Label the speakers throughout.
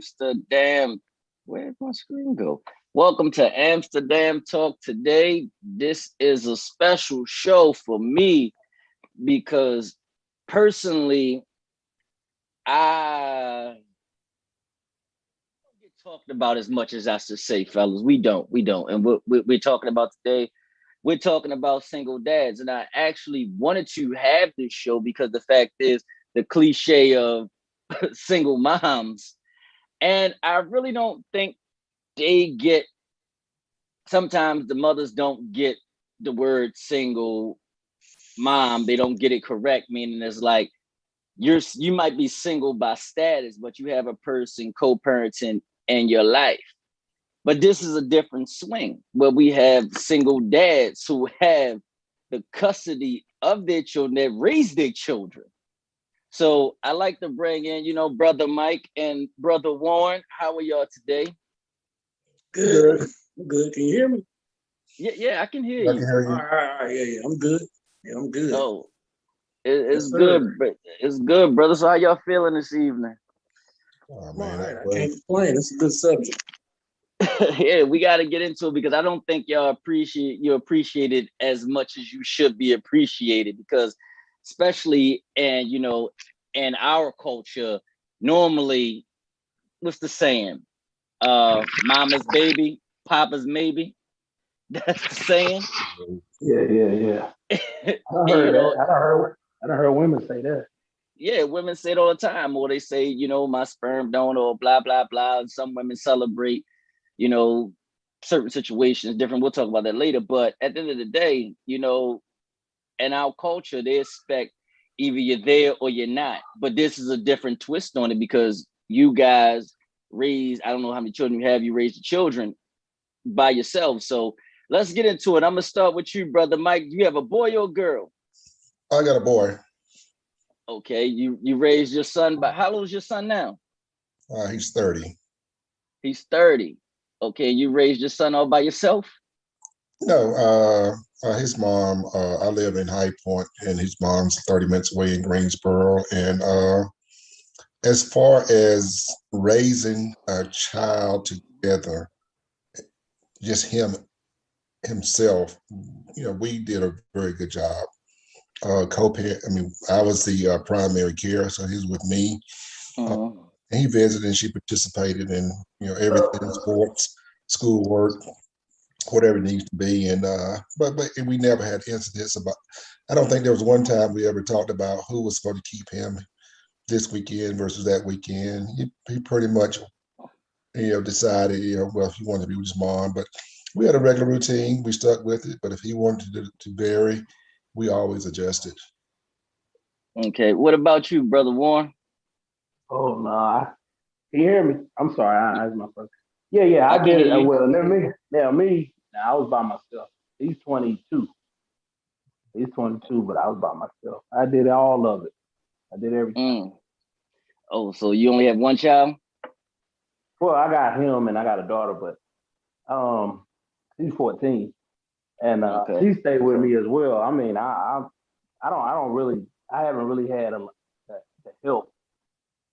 Speaker 1: Amsterdam. Where did my screen go? Welcome to Amsterdam Talk today. This is a special show for me because personally, I don't get talked about as much as I should say, fellas. We don't. And we're talking about today. We're talking about single dads, and I actually wanted to have this show because the fact is the cliche of single moms. And I really don't think they get, sometimes the mothers don't get the word single mom. They don't get it correct, meaning it's like you might be single by status, but you have a person co-parenting in your life. But this is a different swing where we have single dads who have the custody of their children, that raise their children. So I like to bring in, Brother Mike and Brother Warren. How are y'all today?
Speaker 2: Good. Good. Can you hear me?
Speaker 1: Yeah, I can hear
Speaker 3: I
Speaker 1: you.
Speaker 3: can hear you.
Speaker 2: All right. Yeah. I'm good. Yeah, I'm good.
Speaker 1: Oh, it's
Speaker 2: Yes,
Speaker 1: good,
Speaker 2: sir.
Speaker 1: but it's good, brother. So how y'all feeling this evening?
Speaker 3: Oh
Speaker 2: I'm all
Speaker 3: man,
Speaker 2: right. I can't complain. It's a good subject.
Speaker 1: Yeah, we got to get into it because I don't think you appreciate it as much as you should be appreciated, because especially in our culture, normally, what's the saying? Mama's baby, papa's maybe. That's the saying.
Speaker 2: Yeah. I
Speaker 1: And,
Speaker 2: heard that. I done heard women say that.
Speaker 1: yeah, women say it all the time, or they say, my sperm donor, or blah blah blah. And some women celebrate, you know, certain situations different. We'll talk about that later. But at the end of the day, in our culture, they expect either you're there or you're not. But this is a different twist on it because you guys raise, I don't know how many children you have, you raise the children by yourself. So let's get into it. I'm gonna start with you, Brother Mike. Do you have a boy or a girl?
Speaker 3: I got a boy.
Speaker 1: Okay, you raised your son, but how old is your son now?
Speaker 3: He's 30.
Speaker 1: He's 30. Okay, you raised your son all by yourself?
Speaker 3: No, his mom. I live in High Point, and his mom's 30 minutes away in Greensboro. And as far as raising a child together, just himself, we did a very good job. Co-parent. I mean, I was the primary care, so he was with me.
Speaker 1: Uh-huh.
Speaker 3: And he visited, and she participated in everything, sports, schoolwork, whatever it needs to be. And but we never had incidents about. I don't think there was one time we ever talked about who was going to keep him this weekend versus that weekend. He pretty much decided well, if he wanted to be with his mom, but we had a regular routine. We stuck with it. But if he wanted to vary, we always adjusted.
Speaker 1: Okay, what about you, Brother Warren?
Speaker 2: Oh no. Can you hear me? I'm sorry. That's my first. Yeah.
Speaker 1: I
Speaker 2: I
Speaker 1: can
Speaker 2: did
Speaker 1: hear
Speaker 2: it.
Speaker 1: you.
Speaker 2: Well, me. Now I was by myself. He's 22. He's 22, but I was by myself. I did all of it. I did everything.
Speaker 1: Oh, so you only have one child?
Speaker 2: Well, I got him and I got a daughter, but he's 14, and
Speaker 1: Okay.
Speaker 2: she stayed with me as well. I mean, I haven't really had the help.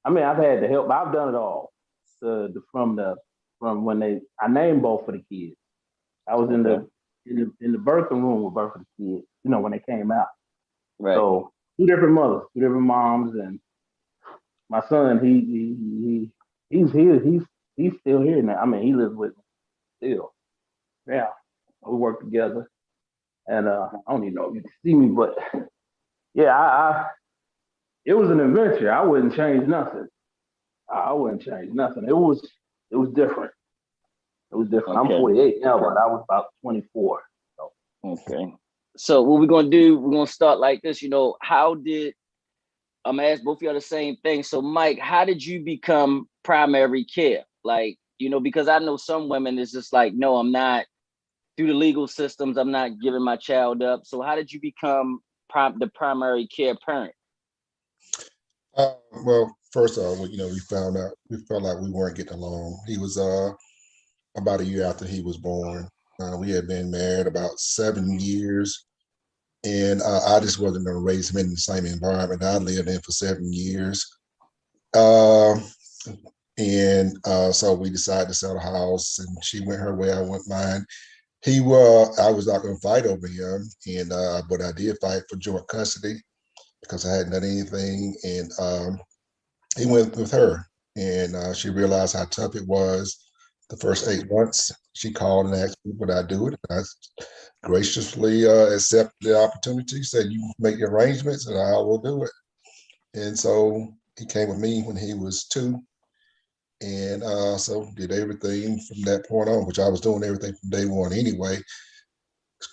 Speaker 2: I mean, I've had the help. I've done it all. From when I named both of the kids. I was in
Speaker 1: Okay.
Speaker 2: the birthing room with both of the kids. When they came out.
Speaker 1: Right.
Speaker 2: So two different mothers, two different moms, and my son. He's still here now. I mean, he lives with me still. Yeah, we work together, and I don't even know if you can see me, but yeah, it was an adventure. I wouldn't change nothing. I wouldn't change nothing. It was different. It was different. I'm
Speaker 1: Okay.
Speaker 2: 48 now, but I was about 24. So
Speaker 1: Okay. So what we're gonna do, we're gonna start like this. How did I'm gonna ask both of y'all the same thing. So Mike, how did you become primary care? Like, because I know some women is just like, no, I'm not, through the legal systems, I'm not giving my child up. So how did you become the primary care parent?
Speaker 3: Well, first of all, we felt like we weren't getting along. He was about a year after he was born. We had been married about 7 years, and I just wasn't going to raise him in the same environment I lived in for 7 years. And so we decided to sell the house, and she went her way, I went mine. I was not going to fight over him, and but I did fight for joint custody because I hadn't done anything, and he went with her, and she realized how tough it was. The first 8 months, she called and asked me would I do it. And I graciously accepted the opportunity, said you make the arrangements, and I will do it. And so he came with me when he was 2, and so did everything from that point on, which I was doing everything from day one anyway.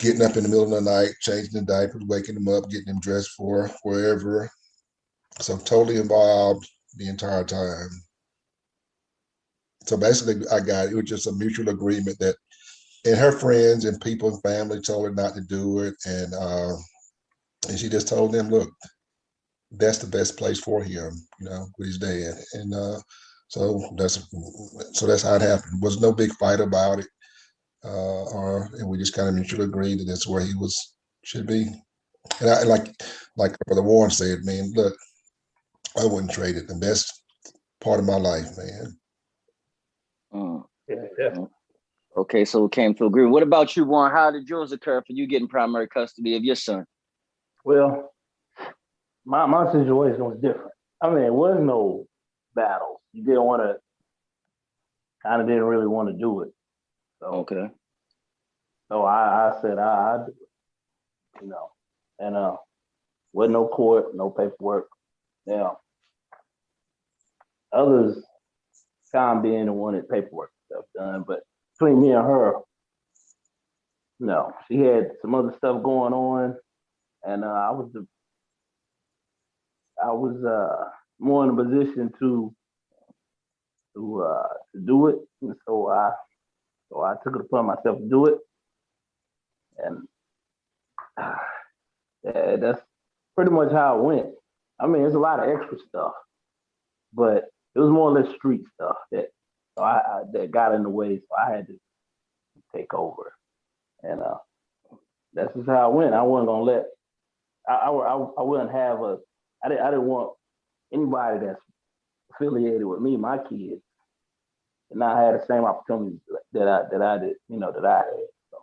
Speaker 3: Getting up in the middle of the night, changing the diapers, waking them up, getting them dressed for wherever. So totally involved the entire time. So basically, it was just a mutual agreement that, and her friends and people and family told her not to do it, and she just told them, look, that's the best place for him, with his dad, and so that's how it happened. There was no big fight about it, and we just kind of mutually agreed that that's where he should be. And I like Brother Warren said, man, look, I wouldn't trade it. The best part of my life, man.
Speaker 2: Yeah.
Speaker 1: Okay, so it came to agreement. What about you, Warren? How did yours occur for you getting primary custody of your son?
Speaker 2: Well, my situation was different. I mean, it was no battles. You didn't really want to do it. So,
Speaker 1: okay.
Speaker 2: So I said I do it, and with no court, no paperwork. Now, others kind of being the one that paperwork stuff done, but between me and her, no, she had some other stuff going on, and I was more in a position to do it, and so I took it upon myself to do it, and that's pretty much how it went. I mean, there's a lot of extra stuff, but it was more or less street stuff that got in the way, so I had to take over, and that's just how it went. I wasn't gonna let I wouldn't have I didn't want anybody that's affiliated with me, my kids, and not have the same opportunities that I did, that I had. So.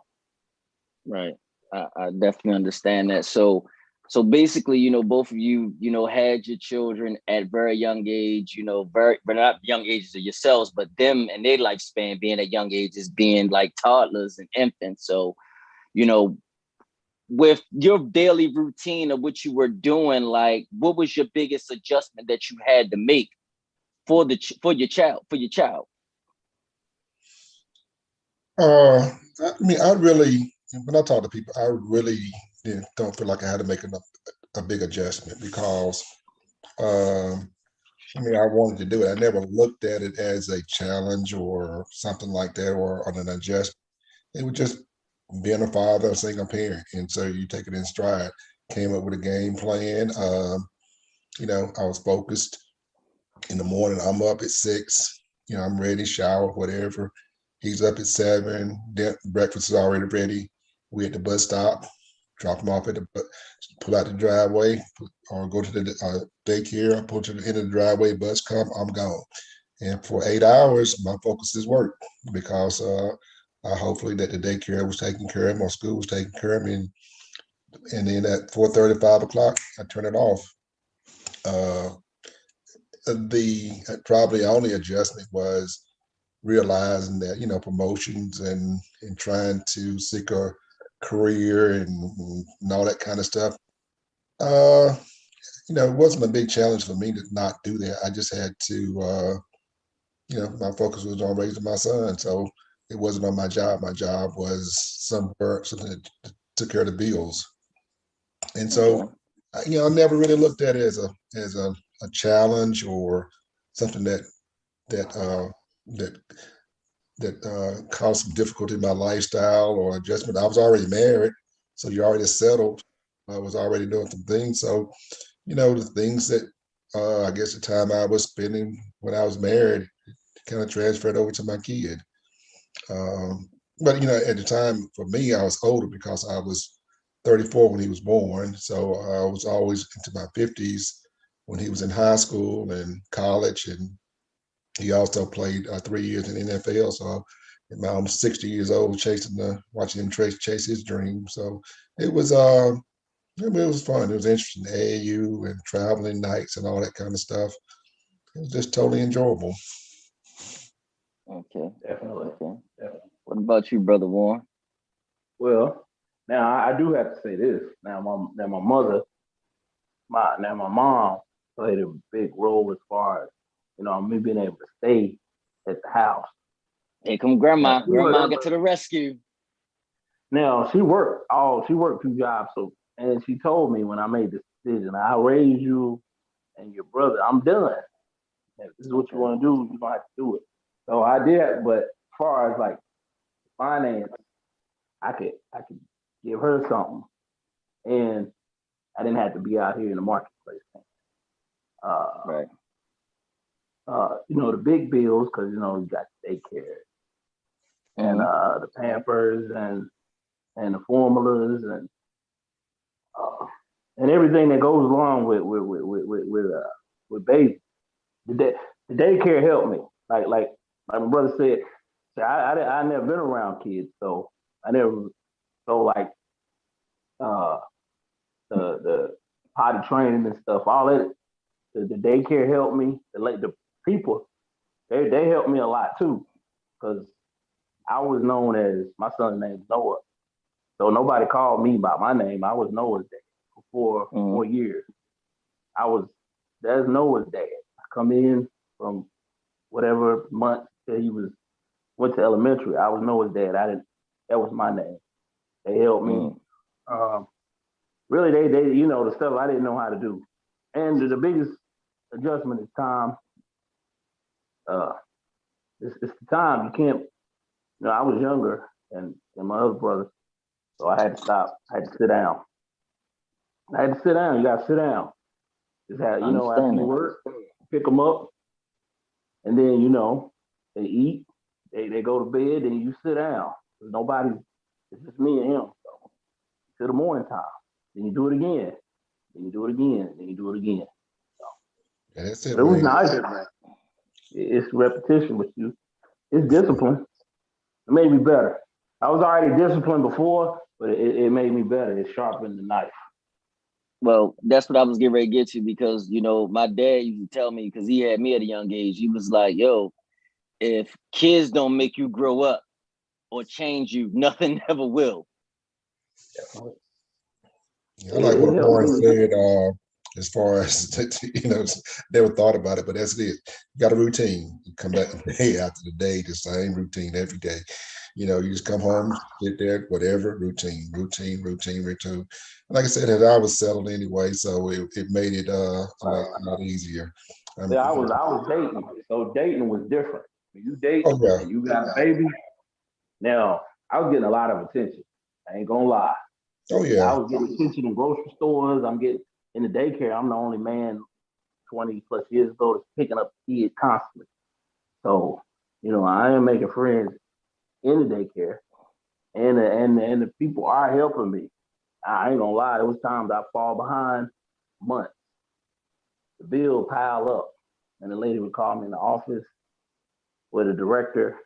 Speaker 1: Right. I definitely understand that. So basically, both of you, had your children at very young age, but not young ages of yourselves, but them and their lifespan being at young ages, being like toddlers and infants. So, with your daily routine of what you were doing, like, what was your biggest adjustment that you had to make for your child?
Speaker 3: I mean, I really, when I talk to people, I really don't feel like I had to make a big adjustment because, I mean, I wanted to do it. I never looked at it as a challenge or something like that, or on an adjustment. It was just being a father, a single parent, and so you take it in stride. Came up with a game plan. I was focused. In the morning, I'm up at 6. I'm ready, shower, whatever. He's up at 7. Breakfast is already ready. We at the bus stop. Drop him off at the pull out the driveway, or go to the daycare. Pull to the end of the driveway. Bus come, I'm gone. And for 8 hours, my focus is work because hopefully that the daycare was taking care of, my school was taking care of me, and then at 4:30, 5 o'clock, I turn it off. The probably only adjustment was realizing that promotions and trying to seek a career and all that kind of stuff. It wasn't a big challenge for me to not do that. I just had to, my focus was on raising my son, so it wasn't on my job. My job was something that took care of the bills, and so I never really looked at it as a challenge or something that caused some difficulty in my lifestyle or adjustment. I was already married, so you're already settled. I was already doing some things. So, the things that I guess the time I was spending when I was married kind of transferred over to my kid. But, at the time for me, I was older because I was 34 when he was born. So I was always into my 50s when he was in high school and college, and He also played 3 years in the NFL. So I'm almost 60 years old, watching him chase his dream. So it was it was fun. It was interesting. AAU and traveling nights and all that kind of stuff. It was just totally enjoyable.
Speaker 1: Okay.
Speaker 2: Definitely.
Speaker 1: Okay.
Speaker 2: Definitely.
Speaker 1: What about you, brother Warren?
Speaker 2: Well, now I do have to say this. Now my mother, my mom played a big role as far as me being able to stay at the house.
Speaker 1: Here come
Speaker 2: Now,
Speaker 1: grandma. Grandma get to the rescue.
Speaker 2: she worked 2 jobs. So, and she told me when I made this decision, I'll raise you and your brother. I'm done. If this is what you
Speaker 1: Okay.
Speaker 2: want to do, you're gonna have to do it. So I did, but as far as like finance, I could give her something, and I didn't have to be out here in the marketplace. Uh,
Speaker 1: Right.
Speaker 2: the big bills because you got daycare and
Speaker 1: Mm-hmm.
Speaker 2: the Pampers and the formulas uh, and everything that goes along with baby. The, day, the daycare helped me. Like my brother said, I never been around kids, so I never so like uh, the potty training and stuff. All that the daycare helped me. The people they helped me a lot too because I was known as my son's name is Noah. So nobody called me by my name. I was Noah's dad for
Speaker 1: Mm-hmm.
Speaker 2: 4 years. I was That's Noah's dad. I come in from whatever month that he was went to elementary. I was Noah's dad. I didn't. That was my name. They helped me.
Speaker 1: Mm-hmm.
Speaker 2: Um, really, they the stuff I didn't know how to do. And the biggest adjustment is time. Uh, it's the time. You can't. I was younger than my other brother, so I had to stop. I had to sit down. I had to sit down. You got to sit down. Just have,
Speaker 1: I
Speaker 2: after
Speaker 1: understand
Speaker 2: you
Speaker 1: that.
Speaker 2: work, pick them up, and then they eat, they go to bed, and you sit down. Nobody, it's just me and him. So till the morning time. Then you do it again. Then you do it again. Then you do it again. So,
Speaker 3: Yeah, that's
Speaker 2: but
Speaker 3: it,
Speaker 2: it was
Speaker 3: man.
Speaker 2: nice. It's repetition with you. It's discipline. It made me better. I was already disciplined before, but it made me better. It sharpened the knife.
Speaker 1: Well, that's what I was getting ready to get to because my dad used to tell me because he had me at a young age. He was like, "Yo, if kids don't make you grow up or change you, nothing ever will."
Speaker 2: Definitely.
Speaker 3: Yeah, I like
Speaker 2: It
Speaker 3: what
Speaker 2: helped
Speaker 3: Warren
Speaker 2: me.
Speaker 3: said, as far as, never thought about it, but that's it. You got a routine. You come back day after the day, the same routine every day. You just come home, sit there, whatever, routine. Like I said, I was settled anyway, so it made it a lot easier. Um,
Speaker 2: Yeah, I was dating, so dating was different. When you date
Speaker 3: oh yeah,
Speaker 2: and you got a baby, now I was getting a lot of attention. I ain't gonna lie.
Speaker 3: oh
Speaker 2: I
Speaker 3: yeah,
Speaker 2: was getting attention in grocery stores. I'm getting in the daycare. I'm the only man 20 plus years ago that's picking up kids constantly. So, I am making friends in the daycare, and the people are helping me. I ain't gonna lie. There was times I fall behind months. The bill pile up, and the lady would call me in the office with a director,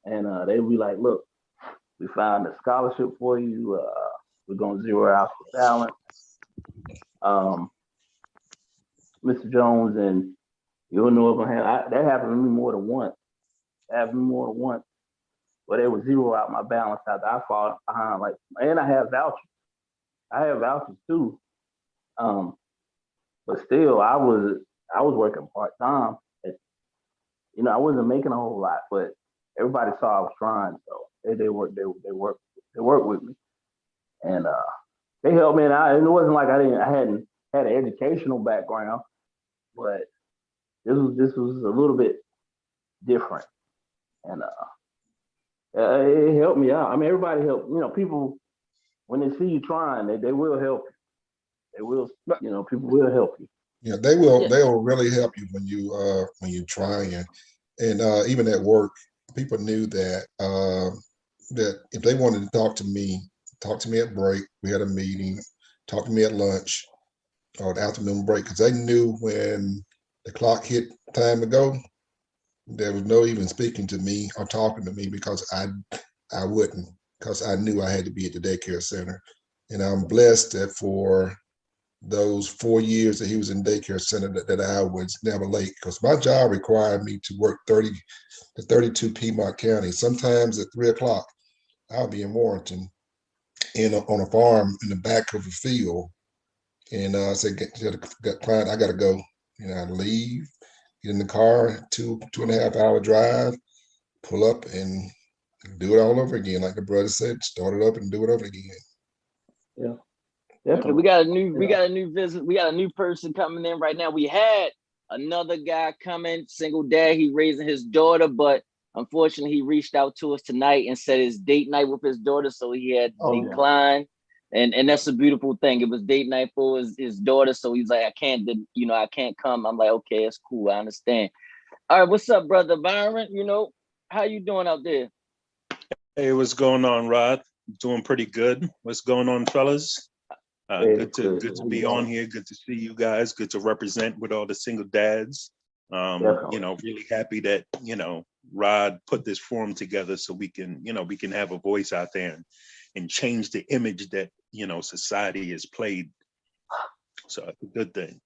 Speaker 2: and they would be like, "Look, we found a scholarship for you. We're gonna zero out the balance, um, Mr. Jones, and you'll know it's gonna happen." That happened to me more than once. That happened to me more than once, where they would zero out my balance after I fall behind. Like, and I have vouchers. I have vouchers too. Um, but still, I was working part time. I wasn't making a whole lot, but everybody saw I was trying, so they worked with me, and they helped me. And it wasn't like I hadn't had an educational background, but this was a little bit different, and it helped me out. I mean, everybody helped. People when they see you trying, they will help you. They will,
Speaker 1: But
Speaker 2: people will help you.
Speaker 3: yeah. They will
Speaker 1: yeah,
Speaker 3: they will really help you when you try and even at work, people knew that if they wanted to talk to me at break, we had a meeting, talk to me at lunch or the afternoon break, because they knew when the clock hit time to go, There was no even speaking to me or talking to me because I wouldn't, because I knew I had to be at the daycare center. And I'm blessed that for those 4 years that he was in daycare center that I was never late, because my job required me to work 30 to 32 Piedmont County. Sometimes at 3 o'clock, I'll be in Warrenton on a farm in the back of a field. And I said, client, I got to go. I leave, get in the car, 2.5 hour drive, pull up and do it all over again. Like the brother said, start it up and do it over again.
Speaker 2: Yeah.
Speaker 1: Okay, we got a new visit. We got a new person coming in right now. We had another guy coming, single dad. He raising his daughter, but unfortunately, he reached out to us tonight and said his date night with his daughter, so he had to decline. And that's a beautiful thing. It was date night for his daughter, so he's like, I can't come. I'm like, okay, it's cool. I understand. All right, what's up, brother Byron? How you doing out there?
Speaker 4: Hey, what's going on, Rod? Doing pretty good. What's going on, fellas? Good to be on here. Good to see you guys. Good to represent with all the single dads. Really happy that Rod put this forum together so we can have a voice out there and change the image that society has played. So it's a good thing.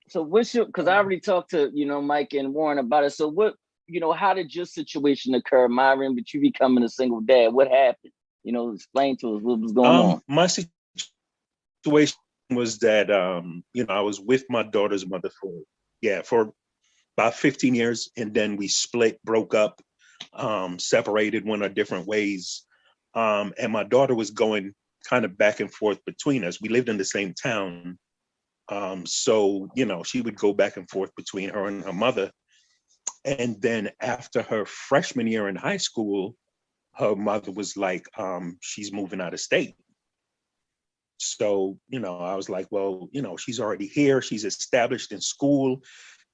Speaker 1: So because I already talked to Mike and Warren about it. So how did your situation occur, Myron, but you becoming a single dad? What happened? Explain to us what was going on.
Speaker 4: My situation was that I was with my daughter's mother for about 15 years, and then we broke up, separated, went our different ways. And my daughter was going kind of back and forth between us. We lived in the same town. So she would go back and forth between her and her mother. And then after her freshman year in high school, her mother was like, she's moving out of state. So, I was like, well, she's already here. She's established in school.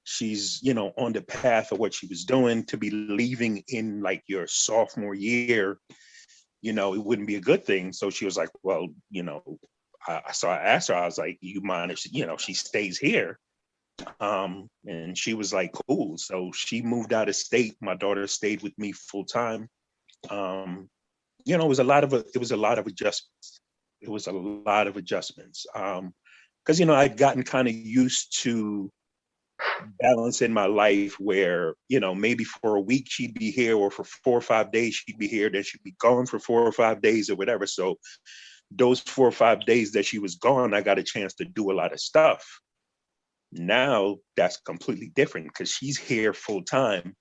Speaker 4: She's, on the path of what she was doing. To be leaving in like your sophomore year, it wouldn't be a good thing. So she was like, well, so I asked her, I was like, you mind if she stays here? And she was like, cool. So she moved out of state. My daughter stayed with me full time. It was a lot of adjustments. It was a lot of adjustments. Because I'd gotten kind of used to balance in my life where, maybe for a week she'd be here, or for 4 or 5 days she'd be here, then she'd be gone for 4 or 5 days or whatever. So those 4 or 5 days that she was gone, I got a chance to do a lot of stuff. Now that's completely different because she's here full time.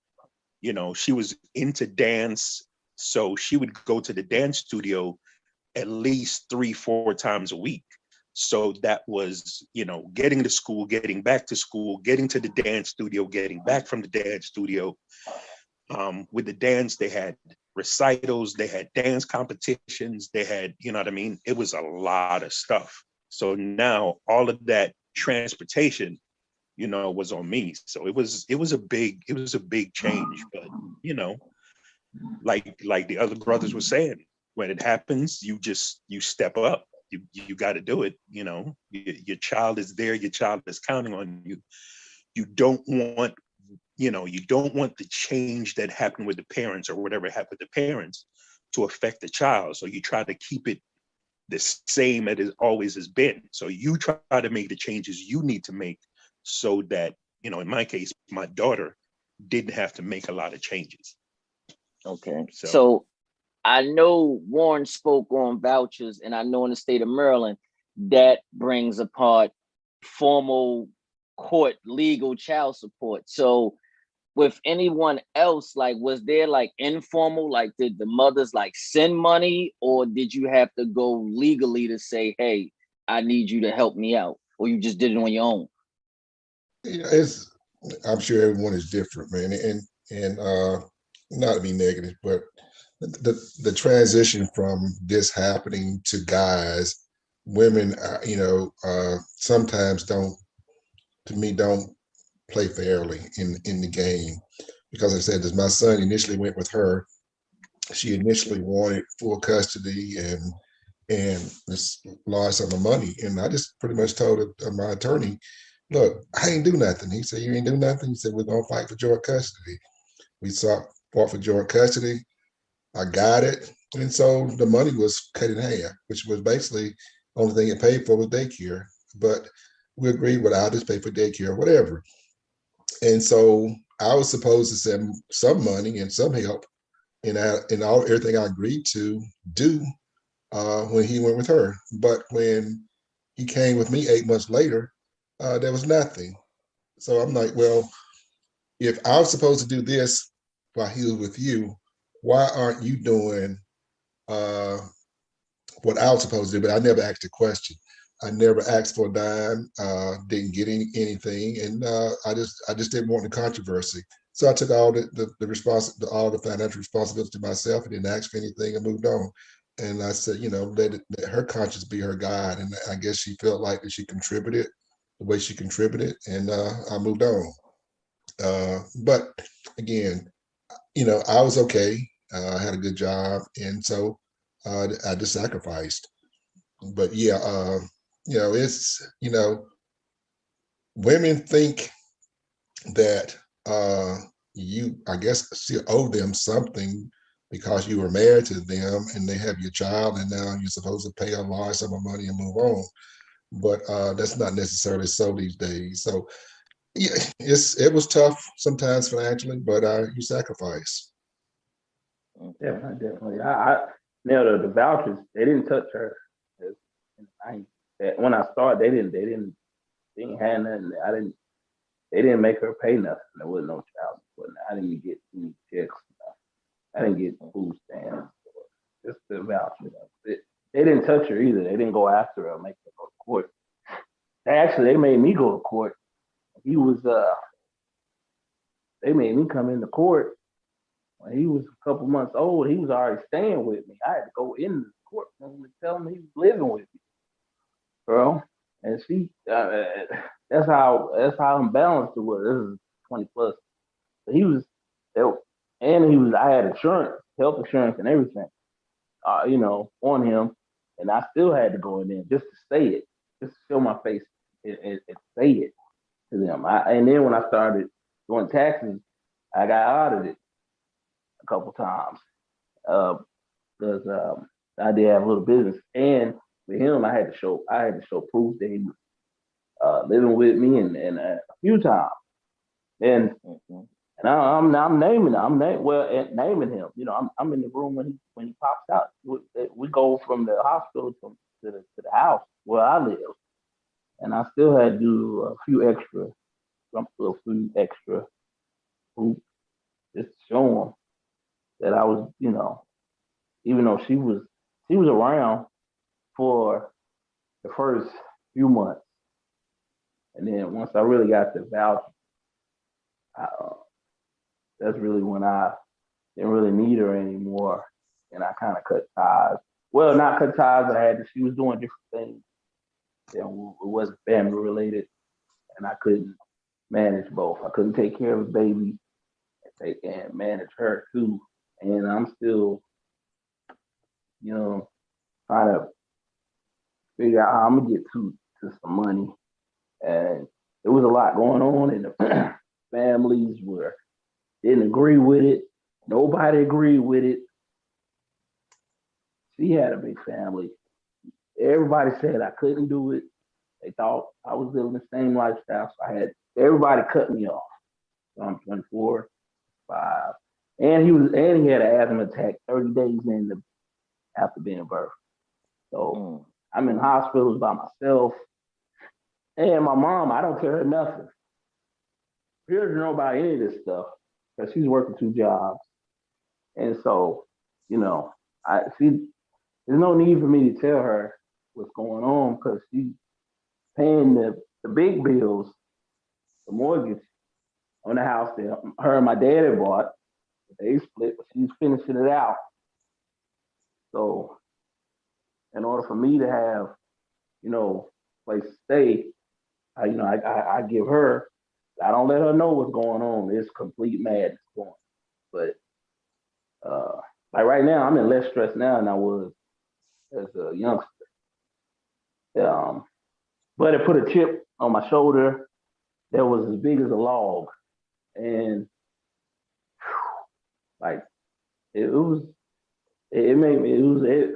Speaker 4: She was into dance, so she would go to the dance studio at least 3-4 times a week. So that was, getting to school, getting back to school, getting to the dance studio, getting back from the dance studio. With the dance, they had recitals, they had dance competitions, they had, it was a lot of stuff. So now all of that transportation, was on me. So it was a big change. But, like the other brothers were saying, when it happens, you step up. You got to do it. Your child is there. Your child is counting on you. You don't want the change that happened with the parents or whatever happened with the parents to affect the child. So you try to keep it the same as it always has been. So you try to make the changes you need to make so that, in my case, my daughter didn't have to make a lot of changes.
Speaker 1: Okay. So I know Warren spoke on vouchers, and I know in the state of Maryland, that brings apart formal court legal child support. So with anyone else, like, was there like informal, like did the mothers like send money, or did you have to go legally to say, hey, I need you to help me out, or you just did it on your own?
Speaker 3: I'm sure everyone is different, man. And not to be negative, but the transition from this happening to guys, women, sometimes don't play fairly in the game. Because I said, as my son initially went with her, she initially wanted full custody and this large sum of money. And I just pretty much told my attorney, look, I ain't do nothing. He said, you ain't do nothing? He said, we're going to fight for joint custody. We fought for joint custody. I got it. And so the money was cut in half, which was basically the only thing it paid for was daycare. But we agreed, well, I'll just pay for daycare or whatever. And so I was supposed to send some money and some help and everything I agreed to do when he went with her. But when he came with me 8 months later, there was nothing. So I'm like, well, if I was supposed to do this while he was with you, why aren't you doing uh, what I was supposed to do? But I never asked a question. I never asked for a dime, didn't get anything, and I just didn't want the controversy. So I took all all the financial responsibility to myself, and didn't ask for anything, and moved on. And I said, let her conscience be her guide. And I guess she felt like that she contributed the way she contributed, and I moved on. But again, I was okay. I had a good job, and so I just sacrificed. But yeah, it's women think that I guess, still owe them something because you were married to them and they have your child, and now you're supposed to pay a large sum of money and move on. But that's not necessarily so these days. So yeah, it was tough sometimes financially, but you sacrifice.
Speaker 2: Yeah, definitely. I now the vouchers, they didn't touch her. When I started, they didn't have nothing. They didn't make her pay nothing. There was no child support. I didn't get any checks. I didn't get food stamps. Just the voucher. They didn't touch her either. They didn't go after her, make her go to court. They made me go to court. He was They made me come into court when he was a couple months old. He was already staying with me. I had to go in the court and tell him he was living with me, bro. And she, that's how imbalanced it was. This is 20 plus. But and he was. I had insurance, health insurance, and everything, on him, and I still had to go in there just to say it, just to show my face and say it to them. And then when I started doing taxes, I got audited a couple times because I did have a little business, and with him, I had to show proof that he was living with me, and a few times, and and I'm naming naming him. I'm in the room when he pops out. We go from the hospital to the house where I live, and I still had to do a few extra proof just to show him that I was, even though she was around for the first few months, and then once I really got the voucher, that's really when I didn't really need her anymore, and I kind of cut ties. Well, not cut ties, but she was doing different things. It wasn't family related, and I couldn't manage both. I couldn't take care of a baby and manage her too. And I'm still, trying to figure out how I'm gonna get to some money. And there was a lot going on in the families where didn't agree with it. Nobody agreed with it. She had a big family. Everybody said I couldn't do it. They thought I was living the same lifestyle. So everybody cut me off. So I'm 24, 5. And he had an asthma attack 30 days after being birth. So I'm in hospitals by myself. And my mom, I don't tell her nothing. She doesn't know about any of this stuff because she's working 2 jobs. And so, there's no need for me to tell her what's going on because she's paying the big bills, the mortgage on the house that her and my dad had bought. They split, but she's finishing it out. So, in order for me to have, place to stay, I give her. I don't let her know what's going on. It's complete madness going. But like right now, I'm in less stress now than I was as a youngster. But it put a chip on my shoulder that was as big as a log, and Like it was, it made me, it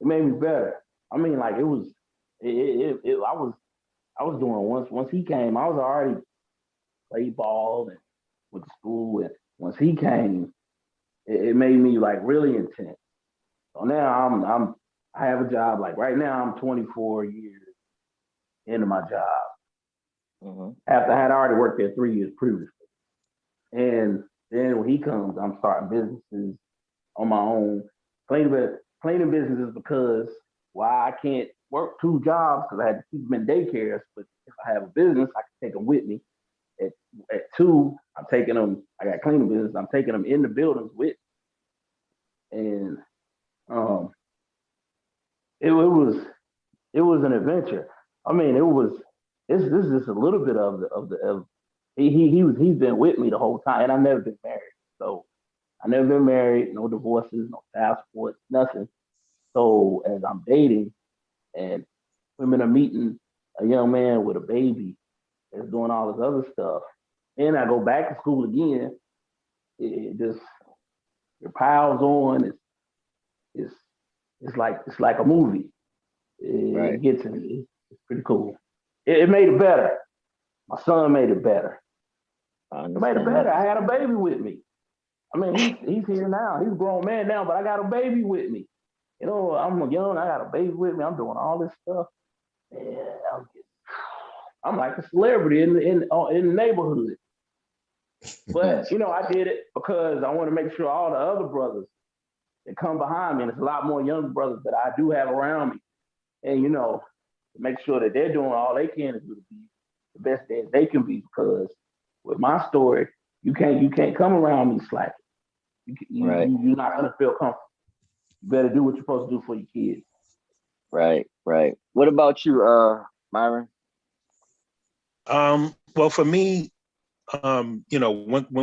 Speaker 2: made me better. I mean, like it was, I was doing once he came, I was already played ball and with the school, and once he came, it made me like really intense. So now I have a job. Like right now, I'm 24 years into my job.
Speaker 1: Mm-hmm.
Speaker 2: After I had already worked there 3 years previously, and then when he comes, I'm starting businesses on my own. Cleaning businesses because why I can't work 2 jobs because I had to keep them in daycares. But if I have a business, I can take them with me. At, at 2, I'm taking them. I got cleaning business. I'm taking them in the buildings with, and um, it was an adventure. I mean, it was. This is just a little bit of he's been with me the whole time, and I've never been married. So I never been married, no divorces, no child support, nothing. So as I'm dating and women are meeting a young man with a baby that's doing all this other stuff, and I go back to school again, it just it piles on. It's it's like a movie. It
Speaker 1: Right.
Speaker 2: gets in. It's pretty cool. It made it better. My son made it better.
Speaker 1: I
Speaker 2: It made it
Speaker 1: understand
Speaker 2: better.
Speaker 1: that.
Speaker 2: I had a baby with me. I mean, he's here now. He's a grown man now, but I got a baby with me. You know, I'm young. I got a baby with me. I'm doing all this stuff. Yeah, I'm like a celebrity in the neighborhood. But you know, I did it because I want to make sure all the other brothers that come behind me, and there's a lot more young brothers that I do have around me, and you know, make sure that they're doing all they can to do to be the best that they can be. Because with my story, you can't come around me slacking.
Speaker 1: Right.
Speaker 2: You're not gonna feel comfortable. You better do what you're supposed to do for your kids.
Speaker 1: Right. Right. What about you, Myron?
Speaker 4: Well, for me, when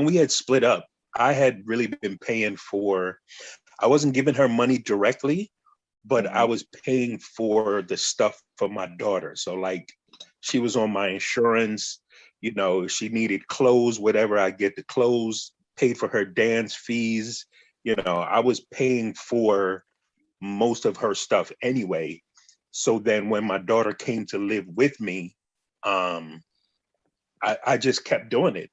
Speaker 4: we had split up, I had really been paying for. I wasn't giving her money directly, but I
Speaker 1: Mm-hmm.
Speaker 4: was paying for the stuff for my daughter. So like, she was on my insurance. She needed clothes, whatever. I get the clothes. Paid for her dance fees. I was paying for most of her stuff anyway. So then when my daughter came to live with me, um, I just kept doing it.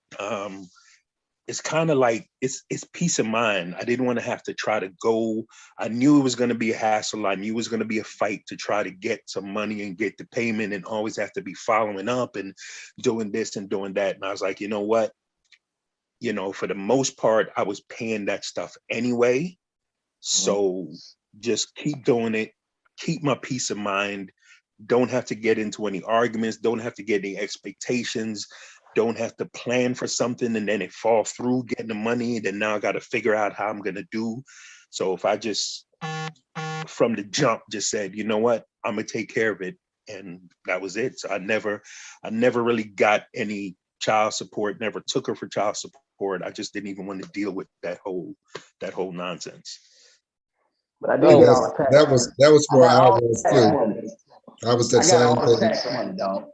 Speaker 4: It's kind of like it's peace of mind. I didn't want to have to try to go. I knew it was going to be a hassle. I knew it was going to be a fight to try to get some money and get the payment and always have to be following up and doing this and doing that. And I was like, you know what? For the most part, I was paying that stuff anyway.
Speaker 1: Mm-hmm.
Speaker 4: So just keep doing it, keep my peace of mind. Don't have to get into any arguments, don't have to get any expectations, don't have to plan for something and then it fall through getting the money. And then now I got to figure out how I'm going to do. So if I just from the jump just said, you know what, I'm going to take care of it. And that was it. So I never really got any child support, never took her for child support. I just didn't even want to deal with that whole nonsense.
Speaker 2: But I
Speaker 3: See,
Speaker 2: did get
Speaker 1: Oh,
Speaker 2: all the tax money.
Speaker 3: that was
Speaker 2: I
Speaker 3: where
Speaker 2: got
Speaker 3: I
Speaker 2: all
Speaker 3: was
Speaker 2: the tax
Speaker 3: too.
Speaker 2: money.
Speaker 3: I was that
Speaker 2: I got
Speaker 3: same
Speaker 2: all the
Speaker 3: thing.
Speaker 2: tax money, dog.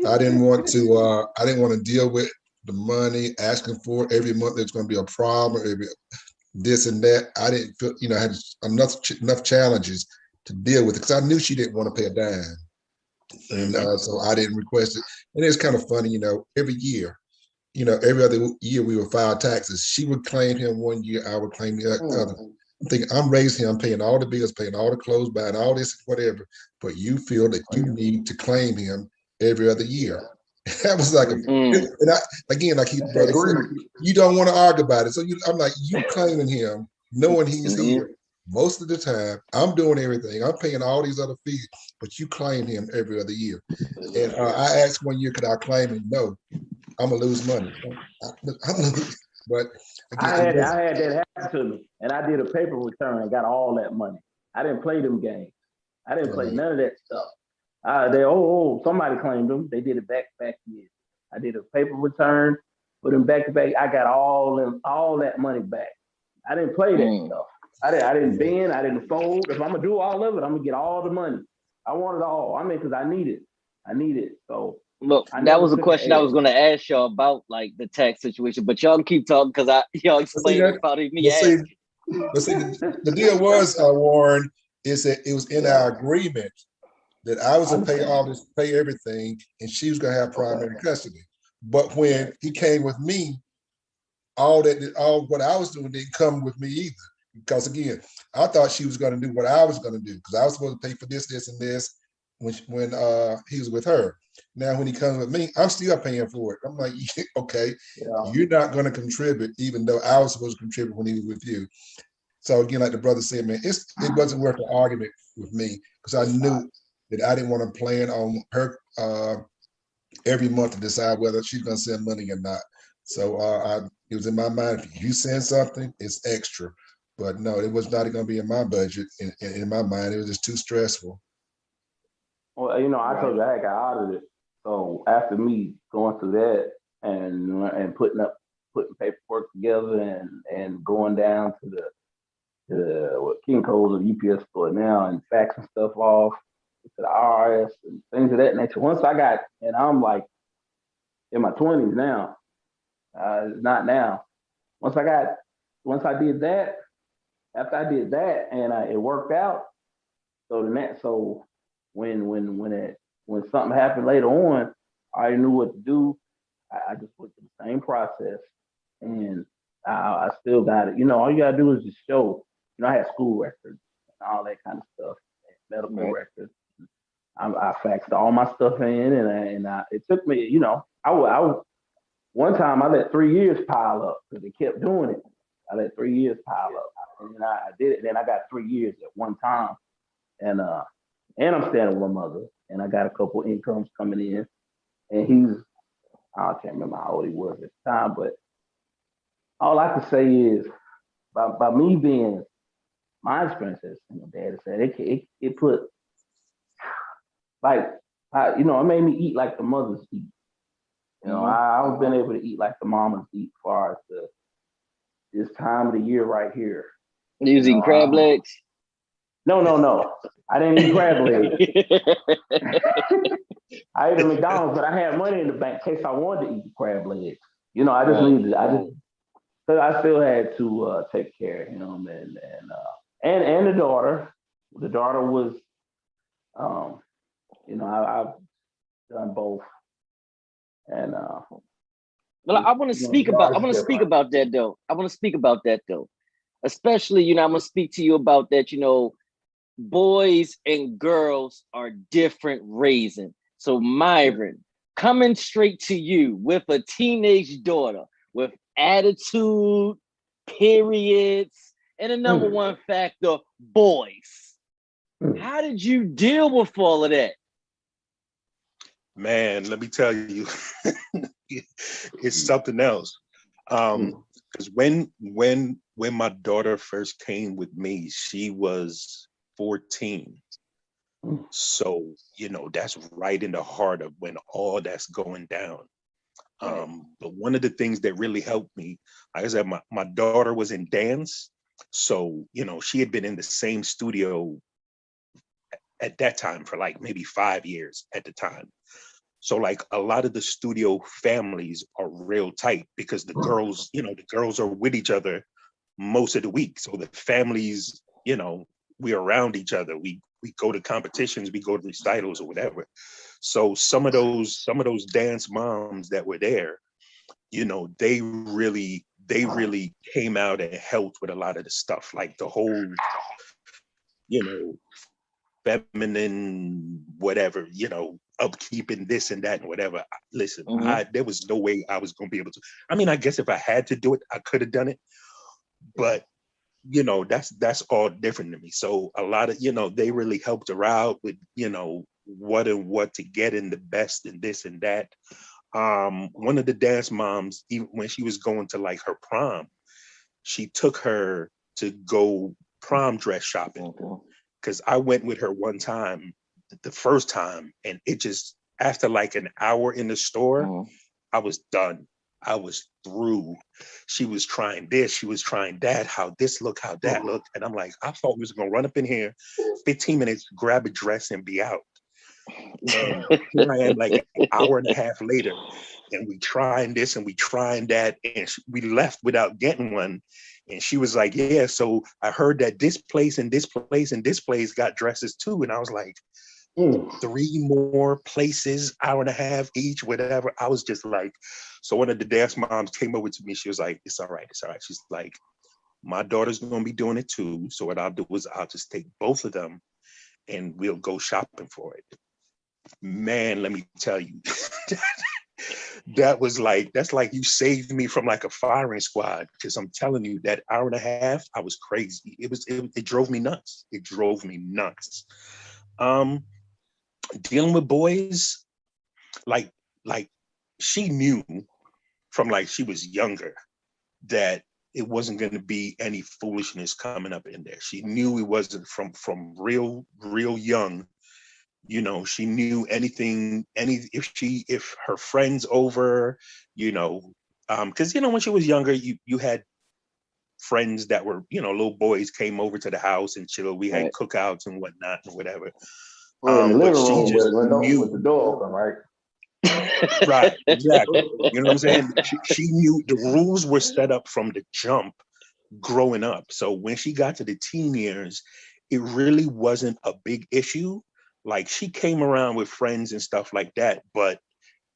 Speaker 3: I didn't want to deal with the money, asking for it every month. There's going to be a problem, every this and that. I didn't feel, I had enough challenges to deal with it because I knew she didn't want to pay a dime. And
Speaker 4: Mhm.
Speaker 3: so I didn't request it. And it's kind of funny, every year, every other year we would file taxes. She would claim him one year, I would claim the other. I'm thinking, I'm raising him, I'm paying all the bills, paying all the clothes, buying all this, whatever. But you feel that you need to claim him every other year. That was like
Speaker 1: mm,
Speaker 3: and I keep
Speaker 2: That's that
Speaker 3: brother saying,
Speaker 2: greed.
Speaker 3: you don't want to argue about it. So I'm like, you claiming him, knowing he's
Speaker 1: mm-hmm.
Speaker 3: here. Most of the time, I'm doing everything. I'm paying all these other fees, but you claim him every other year. And I asked one year, could I claim him? No, I'm gonna lose money. But again, it was
Speaker 2: I had that happen to me, and I did a paper return and got all that money. I didn't play them games. I didn't play none of that stuff. Somebody claimed them. They did it back years. I did a paper return, put them back to back. I got all that money back. I didn't play that
Speaker 1: Mm.
Speaker 2: stuff. I didn't bend. I didn't fold. If I'm gonna do all of it, I'm gonna get all the money. I want it all. I mean, because I need it. I need it. So
Speaker 1: Well,
Speaker 2: I
Speaker 1: that
Speaker 2: never
Speaker 1: was a
Speaker 2: took an
Speaker 1: question I was
Speaker 2: L.
Speaker 1: going to ask y'all about, like the tax situation. But y'all keep talking because y'all
Speaker 3: But see
Speaker 1: explained
Speaker 3: that,
Speaker 1: without me
Speaker 3: but see,
Speaker 1: asking.
Speaker 3: but see, the deal was, Warren, is that it was in
Speaker 2: Yeah,
Speaker 3: our agreement that I was
Speaker 2: I
Speaker 3: gonna pay all
Speaker 2: understand.
Speaker 3: this, pay everything, and she was gonna have
Speaker 2: Okay.
Speaker 3: primary custody. But when he came with me, all what I was doing didn't come with me either. Because again, I thought she was gonna do what I was gonna do because I was supposed to pay for this, this, and this when he was with her. Now when he comes with me, I'm still paying for it. I'm like, okay,
Speaker 2: Yeah.
Speaker 3: you're not gonna contribute, even though I was supposed to contribute when he was with you. So again, like the brother said, man, it wasn't worth the argument with me because I
Speaker 2: It's not.
Speaker 3: knew that I didn't want to plan on her every month to decide whether she's going to send money or not. So it was in my mind, if you send something, it's extra. But no, it was not going to be in my budget. In my mind, it was just too stressful.
Speaker 2: Well, I
Speaker 1: Right.
Speaker 2: told you I got out of it. So after me going through that and putting paperwork together and going down to the what King Codes or UPS store now and faxing stuff off to the IRS and things of that nature. Once I got, and I'm like in my 20s now, not now. Once I got, once I did that, after I did that and it worked out. So then so when something happened later on, I already knew what to do. I just went through the same process, and I still got it. All you gotta do is just show. I had school records and all that kind of stuff, medical
Speaker 1: Right.
Speaker 2: records. I faxed all my stuff in, it took me. I one time I let 3 years pile up because they kept doing it. I let 3 years pile up, and then I did it. And then I got 3 years at one time, and I'm staying with my mother, and I got a couple incomes coming in, and I can't remember how old he was at the time, but all I can say is by me being my experience as a single dad, said it put like it made me eat like the mothers eat. I was been able to eat like the mamas eat as far as this time of the year right here.
Speaker 1: Using crab legs.
Speaker 2: No, no, no. I didn't eat crab legs. I ate at McDonald's, but I had money in the bank in case I wanted to eat the crab legs. I just
Speaker 1: Right.
Speaker 2: needed. But I still had to take care. And the daughter. The daughter was, I've done both, and
Speaker 1: Well, I want to speak
Speaker 2: the
Speaker 1: about. I
Speaker 2: daughter's
Speaker 1: want to speak
Speaker 2: different.
Speaker 1: about that though. I want to speak about that though. Especially, I'm gonna speak to you about that. Boys and girls are different raising. So Myron, coming straight to you with a teenage daughter with attitude, periods, and the number
Speaker 2: Mm,
Speaker 1: one factor, boys.
Speaker 2: mm,
Speaker 1: How did you deal with all of that?
Speaker 4: Man, let me tell you, it's
Speaker 2: mm,
Speaker 4: something else.
Speaker 2: mm,
Speaker 4: Because when my daughter first came with me, she was 14.
Speaker 2: mm.
Speaker 4: So, that's right in the heart of when all that's going down.
Speaker 1: Right.
Speaker 4: But one of the things that really helped me, like I said, my daughter was in dance. So, she had been in the same studio at that time for like maybe 5 years at the time. So like a lot of the studio families are real tight because the girls are with each other most of the week. So the families, we're around each other. We go to competitions, we go to recitals or whatever. So some of those dance moms that were there, they really came out and helped with a lot of the stuff, like the whole, you know, feminine, whatever, upkeeping this and that and whatever. Listen,
Speaker 1: Mm-hmm.
Speaker 4: there was no way I was gonna be able to. I mean, I guess if I had to do it, I could have done it, but that's all different to me. So a lot of, they really helped her out with, what and what to get in the best and this and that. One of the dance moms, even when she was going to like her prom, she took her to go prom dress shopping
Speaker 1: Okay.
Speaker 4: because I went with her one time, the first time, and it just after like an hour in the store,
Speaker 1: Mm-hmm.
Speaker 4: I was done. I was through. She was trying this, she was trying that, how this look, how that look. And I'm like, I thought we was gonna run up in here, 15 minutes, grab a dress and be out. And here I am like an hour and a half later, and we trying this and we trying that, and we left without getting one. And she was like, yeah, so I heard that this place and this place and this place got dresses too. And I was like, 3 more places, hour and a half each, whatever. I was just like, so one of the dance moms came over to me. She was like, it's all right, it's all right. She's like, my daughter's gonna be doing it too. So what I'll do is I'll just take both of them and we'll go shopping for it. Man, let me tell you, that's like you saved me from like a firing squad. Because I'm telling you, that hour and a half, I was crazy. It drove me nuts. It drove me nuts. Dealing with boys, like she knew from like she was younger that it wasn't going to be any foolishness coming up in there. She knew it wasn't from real young. You know, she knew if her friends over, you know, because you know, when she was younger, you had friends that were, you know, little boys came over to the house and chill. We had cookouts and whatnot and whatever.
Speaker 2: We're in the living room
Speaker 4: with
Speaker 2: the door open, right?
Speaker 4: Right, exactly. You know what I'm saying? She knew the rules were set up from the jump growing up. So when she got to the teen years, it really wasn't a big issue. Like she came around with friends and stuff like that, but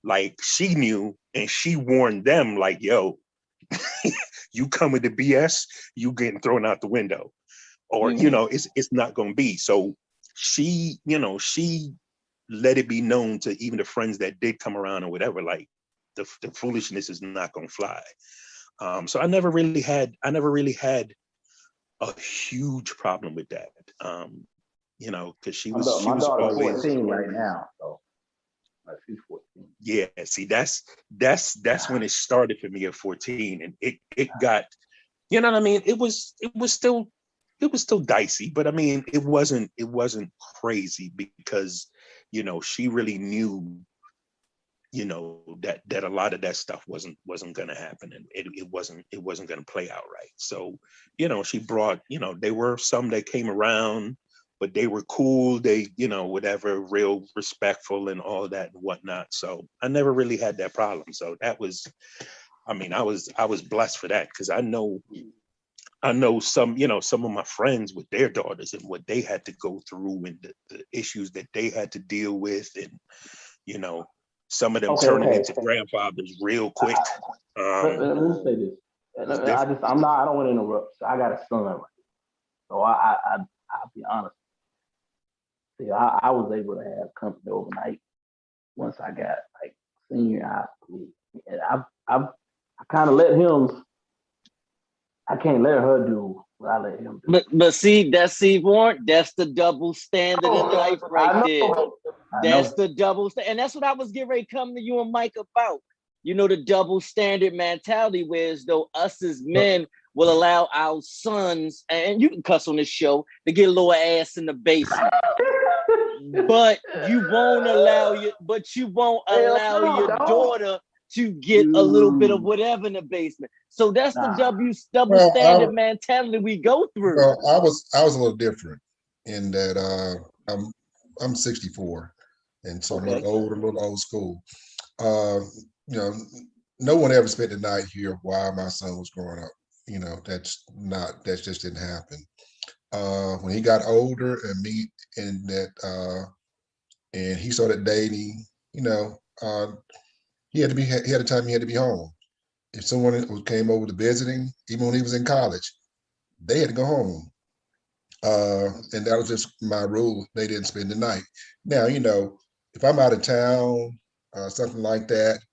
Speaker 4: like she knew and she warned them like, yo, you come with the BS, you getting thrown out the window. Or, you know, it's not gonna be. So she, you know, she let it be known to even the friends that did come around or whatever, like the foolishness is not gonna fly. So I never really had a huge problem with that. You know, because she was always
Speaker 2: 14 right now, so she's 14.
Speaker 4: Yeah, see, that's when it started for me at 14, and it got, you know what I mean? It was still dicey, but I mean, it wasn't crazy because, you know, she really knew, you know, that a lot of that stuff wasn't going to happen, and it wasn't going to play out right. So, you know, she brought, you know, there were some that came around, but they were cool. They, you know, whatever, real respectful and all that and whatnot. So I never really had that problem. So that was, I mean, I was blessed for that, because I know some, you know, some of my friends with their daughters and what they had to go through and the issues that they had to deal with, and, you know, some of them turning into grandfathers real quick.
Speaker 2: Let me say this. I don't want to interrupt. So I got a son right now. So I'll be honest. See, I was able to have company overnight once I got like senior high school. And I kind of let him. I can't let her do what I let him do.
Speaker 1: But see, Warren, that's the double standard in life right there. That's the double standard. And that's what I was getting ready to come to you and Mike about. You know, the double standard mentality, whereas though us as men will allow our sons, and you can cuss on this show, to get a little ass in the basement. But you won't allow your daughter to get a little bit of whatever in the basement. So that's the double standard mentality we go through.
Speaker 3: Well, I was a little different in that I'm 64, and so I'm a little old school. You know, no one ever spent the night here while my son was growing up. You know, that just didn't happen. When he got older and and he started dating, you know, he had a time he had to be home. If someone came over to visiting, even when he was in college, they had to go home. And that was just my rule. They didn't spend the night. Now, you know, if I'm out of town, something like that,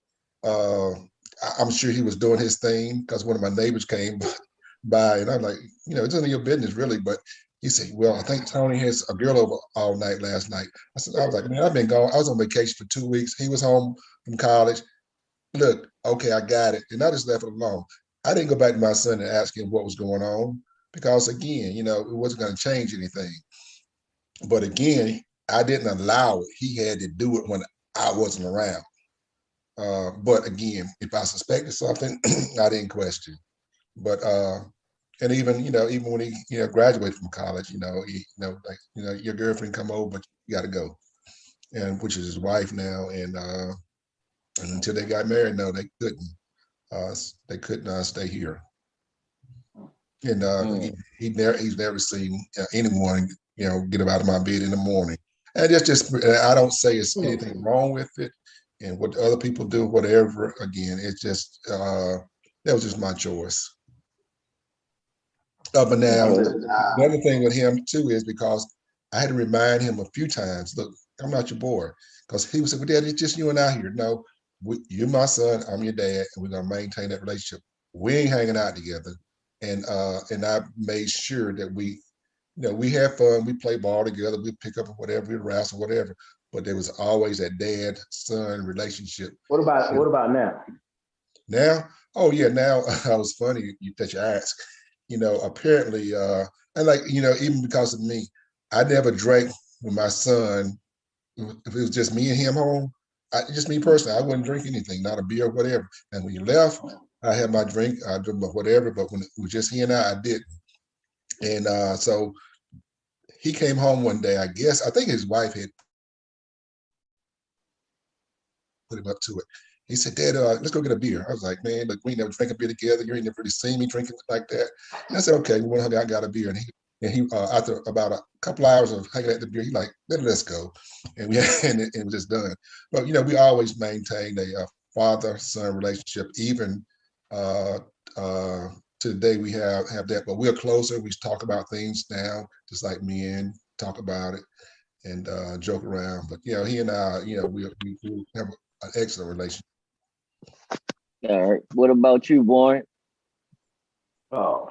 Speaker 3: I'm sure he was doing his thing, because one of my neighbors came by, and I'm like, you know, it's none of your business really. But he said, well, I think Tony has a girl over all night last night. I was like, man, I've been gone. I was on vacation for 2 weeks. He was home from college. Look, okay, I got it. And I just left it alone. I didn't go back to my son and ask him what was going on, because again, you know, it wasn't going to change anything. But again, I didn't allow it. He had to do it when I wasn't around. But again, if I suspected something, I didn't question. But and even, you know, even when he, you know, graduated from college, like, your girlfriend come over, but you got to go. and which is his wife now. And until they got married, no, they couldn't. They could not stay here. And he's never seen anyone, get up out of my bed in the morning. And it's just, I don't say it's anything wrong with it, and what other people do, whatever. Again, it's just that was just my choice. But now, the other thing with him too is because I had to remind him a few times, look, I'm not your boy, because he would say, well, Dad, it's just you and I here. No, you're my son, I'm your dad, and we're gonna maintain that relationship. We ain't hanging out together. And I made sure that we have fun, we play ball together, we pick up whatever, we wrestle, whatever. But there was always that dad-son relationship.
Speaker 2: What about now?
Speaker 3: Now, oh yeah, now I was funny that you asked. Apparently, and like, even because of me, I never drank with my son. If it was just me and him home, just me personally, I wouldn't drink anything, not a beer or whatever. And when you left, I had my drink, I did whatever, but when it was just he and I didn't. And so he came home one day, I think his wife had put him up to it. He said, Dad, let's go get a beer. I was like, man, look, we ain't never drank a beer together. You ain't never really seen me drinking like that. And I said, okay, we went I got a beer. And he after about a couple hours of hanging at the beer, he like, let's go. And we and it was just done. But we always maintained a father-son relationship, even to the day we have that. But we're closer. We talk about things now, just like men talk about it and joke around. But he and I, we have an excellent relationship.
Speaker 1: All right. What about you, Warren?
Speaker 2: Oh,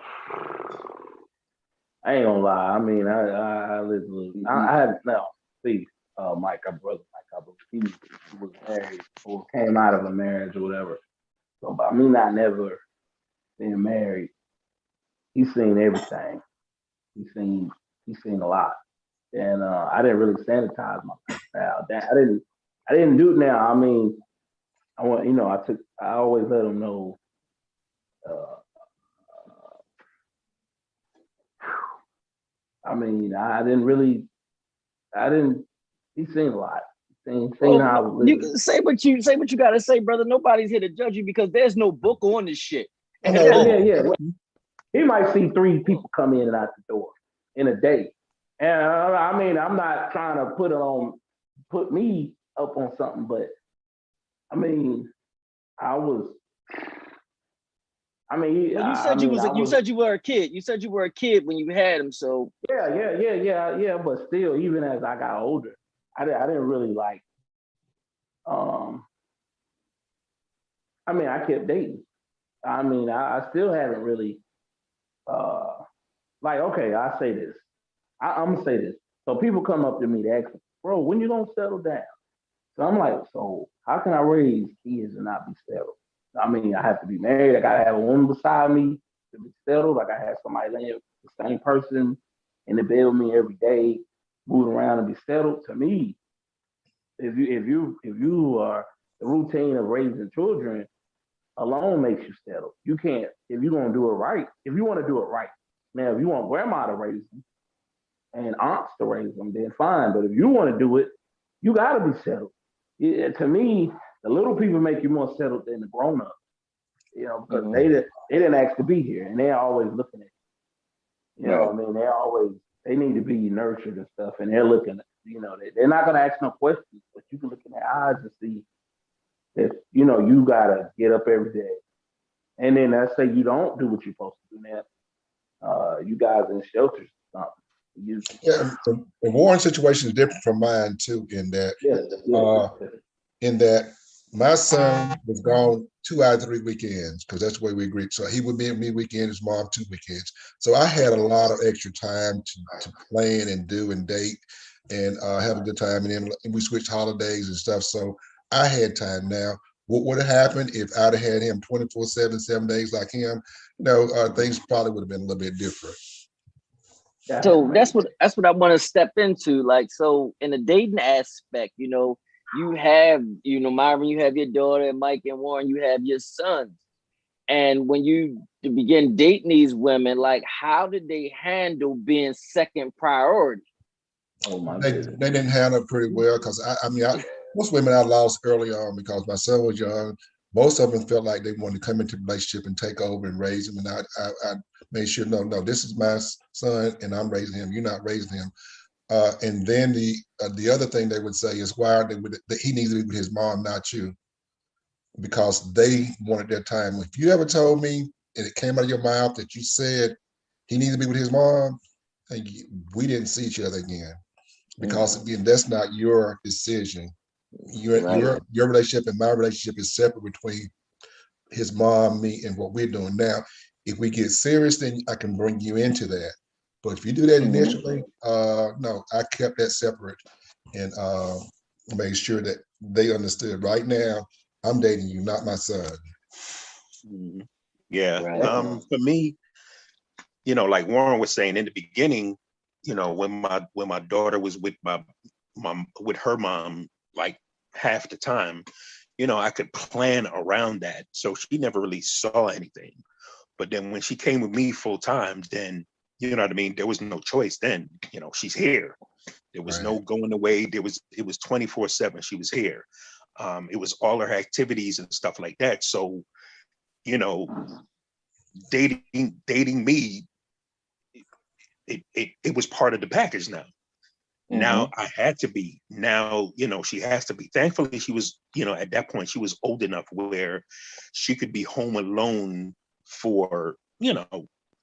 Speaker 2: I ain't gonna lie. I mean, I literally, I had no. See, Mike, our brother, Mike, I believe he was married or came out of a marriage or whatever. So by me not never being married, he's seen everything. He's seen a lot, and I didn't really sanitize my lifestyle. I didn't do it now. I mean, I want, I always let him know. Uh, I mean, I didn't. He's seen a lot. Seen how I was
Speaker 1: You
Speaker 2: living.
Speaker 1: can say what you gotta say, brother. Nobody's here to judge you because there's no book on this shit.
Speaker 2: Yeah. He might see 3 people come in and out the door in a day, and I mean, I'm not trying to put me up on something, but I mean, I was. I mean,
Speaker 1: Well, you said you were a kid. You said you were a kid when you had him. So
Speaker 2: yeah. But still, even as I got older, I didn't really like. Um, I mean, I kept dating. I mean, I still haven't really. Uh, like, okay, I say this. I'm gonna say this. So people come up to me to ask me, bro, when you gonna settle down? So I'm like, so how can I raise kids and not be settled? I mean, I have to be married. I gotta have a woman beside me to be settled. Like I have somebody laying the same person in the bed with me every day, moving around and be settled. To me, if you are the routine of raising children alone makes you settled. You can't if you're gonna do it right. If you want to do it right. Now, if you want grandma to raise them and aunts to raise them, then fine. But if you want to do it, you gotta be settled. To me, the little people make you more settled than the grown ups. Because they didn't ask to be here, and they're always looking at you. You know what I mean? They need to be nurtured and stuff, and they're looking. They're not gonna ask no questions, but you can look in their eyes and see that you gotta get up every day. And then let's say you don't do what you're supposed to do now. You guys in shelters or something.
Speaker 3: Yeah, the Warren situation is different from mine too, in that my son was gone 2 out of 3 weekends because that's the way we agreed. So he would be with me weekend, his mom 2 weekends. So I had a lot of extra time to plan and do and date and have a good time. And then we switched holidays and stuff. So I had time. Now, what would have happened if I'd have had him 24/7, 7 days like him? Things probably would have been a little bit different.
Speaker 1: So that's what I want to step into. Like, so in the dating aspect, you have, Myron, you have your daughter, and Mike and Warren, you have your sons. And when you begin dating these women, like, how did they handle being second priority?
Speaker 2: Oh my
Speaker 3: they
Speaker 2: goodness.
Speaker 3: they didn't handle it pretty well because most women I lost early on because my son was young. Most of them felt like they wanted to come into a relationship and take over and raise him. And I made sure, no, this is my son and I'm raising him. You're not raising him. And then the other thing they would say is why that he needs to be with his mom, not you, because they wanted their time. If you ever told me and it came out of your mouth that you said he needs to be with his mom, we didn't see each other again. Because again, that's not your decision. Your relationship and my relationship is separate between his mom, me, and what we're doing now. If we get serious, then I can bring you into that. But if you do that initially, no, I kept that separate and made sure that they understood. Right now, I'm dating you, not my son.
Speaker 4: Yeah.
Speaker 1: Right.
Speaker 4: For me, like Warren was saying in the beginning, when my daughter was with my mom, with her mom, like half the time, I could plan around that. So she never really saw anything. But then when she came with me full time, then you know what I mean, there was no choice then. She's here. There was
Speaker 3: Right.
Speaker 4: no going away. It was 24/7. She was here. It was all her activities and stuff like that. So, you know, dating me, it was part of the package now. Now I had to be. Now, she has to be. Thankfully, she was, at that point, she was old enough where she could be home alone for,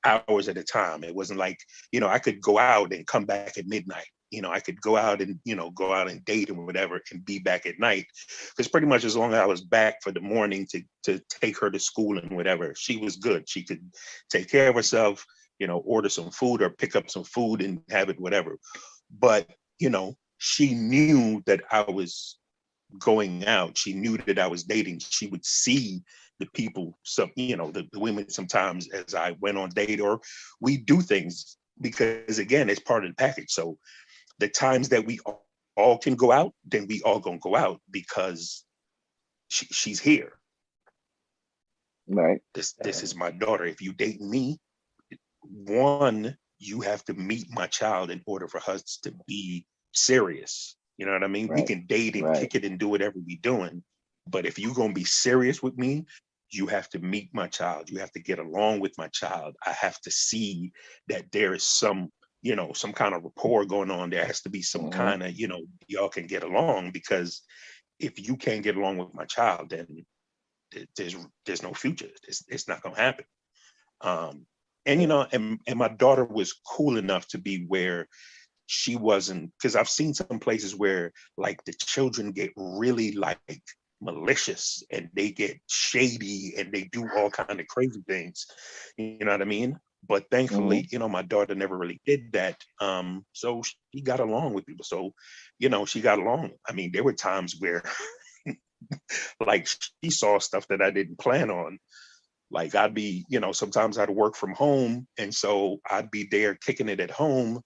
Speaker 4: hours at a time. It wasn't like, I could go out and come back at midnight. I could go out and, go out and date and whatever and be back at night. Because pretty much as long as I was back for the morning to take her to school and whatever, she was good. She could take care of herself, order some food or pick up some food and have it, whatever. But, she knew that I was going out. She knew that I was dating. She would see the people, the women sometimes as I went on date or we do things because again, it's part of the package. So the times that we all can go out, then we all gonna go out because she's here.
Speaker 1: Right.
Speaker 4: This is my daughter. If you date me, one, you have to meet my child in order for us to be serious. You know what I mean? We
Speaker 1: Right.
Speaker 4: can date and
Speaker 1: Right.
Speaker 4: kick it and do whatever we doing. But if you're going to be serious with me, you have to meet my child. You have to get along with my child. I have to see that there is some kind of rapport going on. There has to be some kind of, y'all can get along because if you can't get along with my child, then there's no future. It's not going to happen. And and my daughter was cool enough to be where she wasn't, because I've seen some places where like the children get really like malicious and they get shady and they do all kind of crazy things. You know what I mean? But thankfully, my daughter never really did that. So she got along with people. So, she got along. I mean, there were times where like she saw stuff that I didn't plan on. Like I'd be, sometimes I'd work from home. And so I'd be there kicking it at home.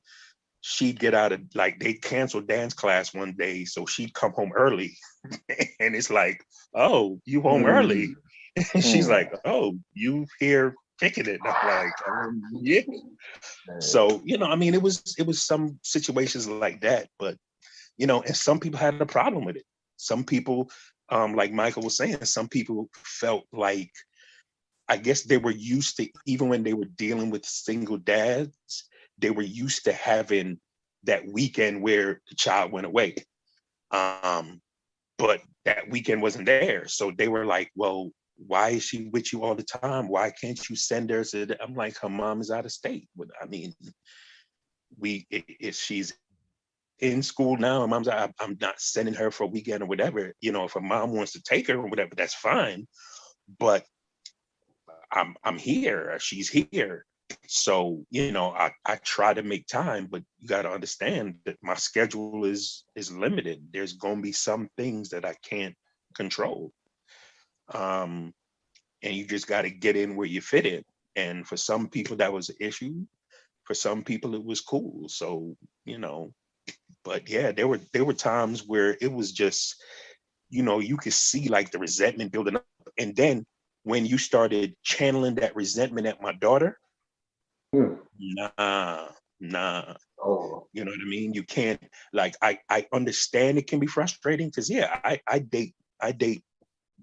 Speaker 4: She'd get out of like they canceled dance class one day. So she'd come home early. And it's like, oh, you home early. And she's like, oh, you here kicking it. And I'm like, yeah. So, I mean, it was some situations like that, but and some people had a problem with it. Some people, like Michael was saying, some people felt like I guess they were used to, even when they were dealing with single dads, they were used to having that weekend where the child went away. But that weekend wasn't there. So they were like, well, why is she with you all the time? Why can't you send her? I'm like, her mom is out of state. But I mean, if she's in school now, and mom's I'm not sending her for a weekend or whatever. If her mom wants to take her or whatever, that's fine. But I'm here. She's here. So, I try to make time, but you got to understand that my schedule is limited. There's going to be some things that I can't control. And you just got to get in where you fit in. And for some people that was an issue. For some people it was cool. So, but yeah, there were times where it was just, you could see like the resentment building up. And then when you started channeling that resentment at my daughter, nah.
Speaker 2: Oh,
Speaker 4: You know what I mean? You can't, like, I understand it can be frustrating because yeah, I date